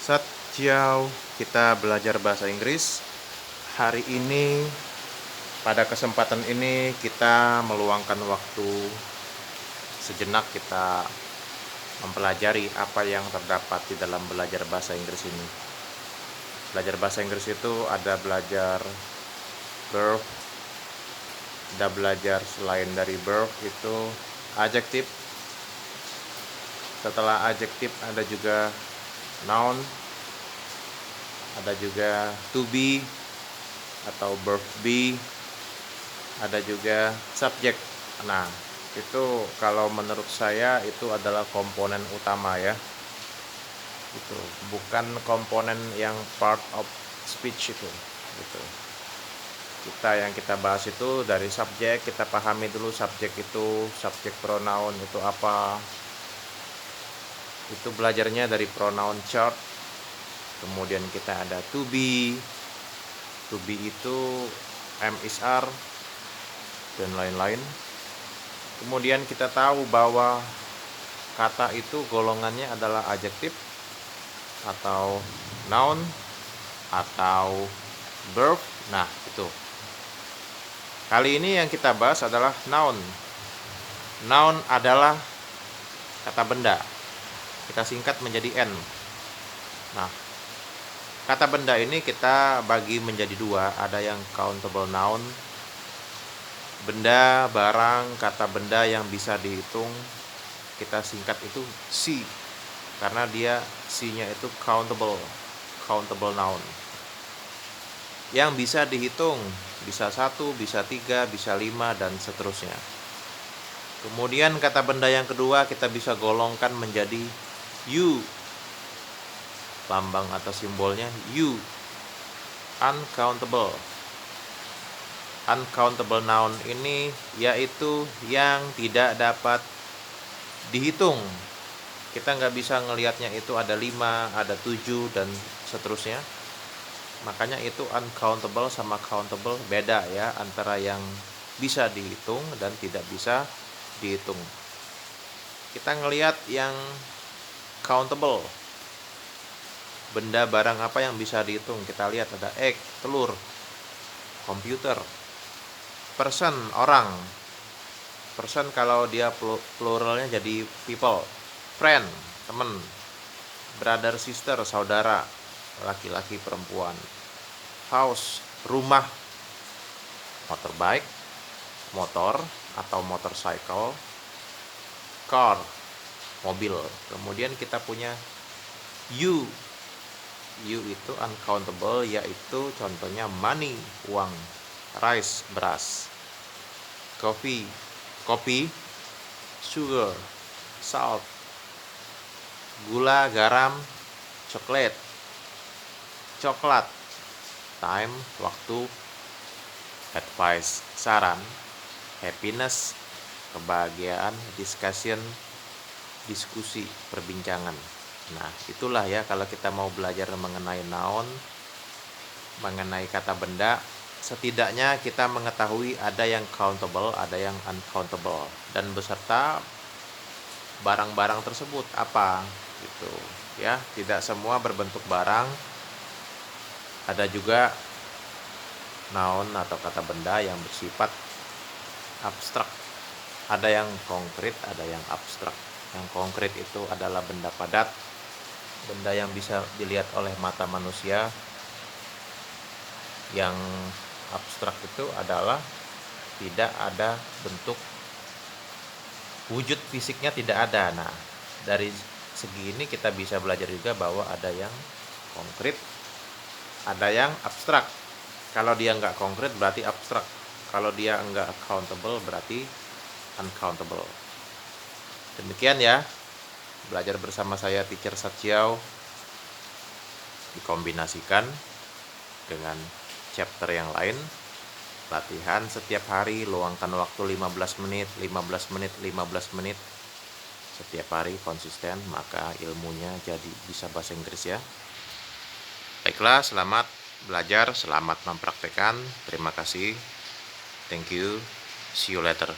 Sat Ciao, kita belajar bahasa Inggris. Hari ini, pada kesempatan ini kita meluangkan waktu sejenak kita mempelajari apa yang terdapat di dalam belajar bahasa Inggris ini. Belajar bahasa Inggris itu ada belajar verb, ada belajar selain dari verb itu adjektif. Setelah adjektif ada juga noun, ada juga to be atau verb be, ada juga subject. Nah, itu kalau menurut saya itu adalah komponen utama ya. Itu bukan komponen yang part of speech itu. Gitu. Yang kita bahas itu dari subjek, kita pahami dulu subjek itu, subjek pronoun itu apa. Itu belajarnya dari pronoun chart. Kemudian kita ada to be itu am is are dan lain-lain. Kemudian kita tahu bahwa kata itu golongannya adalah adjektif atau noun atau verb. Nah, itu. Kali ini yang kita bahas adalah noun. Noun adalah kata benda. Kita singkat menjadi N. Nah, kata benda ini kita bagi menjadi dua. Ada yang countable noun, benda, barang, kata benda yang bisa dihitung. Kita singkat itu C, karena dia C-nya itu countable noun. Yang bisa dihitung, bisa 1, bisa 3, bisa 5, dan seterusnya. Kemudian kata benda yang kedua kita bisa golongkan menjadi U. Lambang atau simbolnya U. Uncountable. Uncountable noun ini yaitu yang tidak dapat dihitung. Kita nggak bisa ngelihatnya itu ada 5, ada 7, dan seterusnya. Makanya itu uncountable sama countable beda ya, antara yang bisa dihitung dan tidak bisa dihitung. Kita ngelihat yang countable. Benda barang apa yang bisa dihitung? Kita lihat ada egg, telur, komputer, person, orang. Person kalau dia pluralnya jadi people, friend, teman, brother, sister, saudara, laki-laki, perempuan, house, rumah, motorbike, motor atau motorcycle, car, mobil. Kemudian kita punya U itu uncountable, yaitu contohnya money, uang, rice, beras, coffee, kopi, sugar, salt, gula, garam, coklat, time, waktu, advice, saran, happiness, kebahagiaan, discussion, diskusi, perbincangan. Nah, itulah ya kalau kita mau belajar mengenai noun, mengenai kata benda, setidaknya kita mengetahui ada yang countable, ada yang uncountable, dan beserta barang-barang tersebut apa gitu ya. Tidak semua berbentuk barang. Ada juga noun atau kata benda yang bersifat abstrak. Ada yang konkret, ada yang abstrak. Yang konkret itu adalah benda padat, benda yang bisa dilihat oleh mata manusia. Yang abstrak itu adalah tidak ada bentuk, wujud fisiknya tidak ada. Nah, dari segi ini kita bisa belajar juga bahwa ada yang konkret, ada yang abstrak. Kalau dia nggak konkret berarti abstrak. Kalau dia nggak countable berarti uncountable. Demikian ya, belajar bersama saya Teacher Sat Ciao, dikombinasikan dengan chapter yang lain. Latihan setiap hari, luangkan waktu 15 menit setiap hari konsisten, maka ilmunya jadi bisa bahasa Inggris ya. Baiklah, selamat belajar, selamat mempraktekkan. Terima kasih. Thank you. See you later.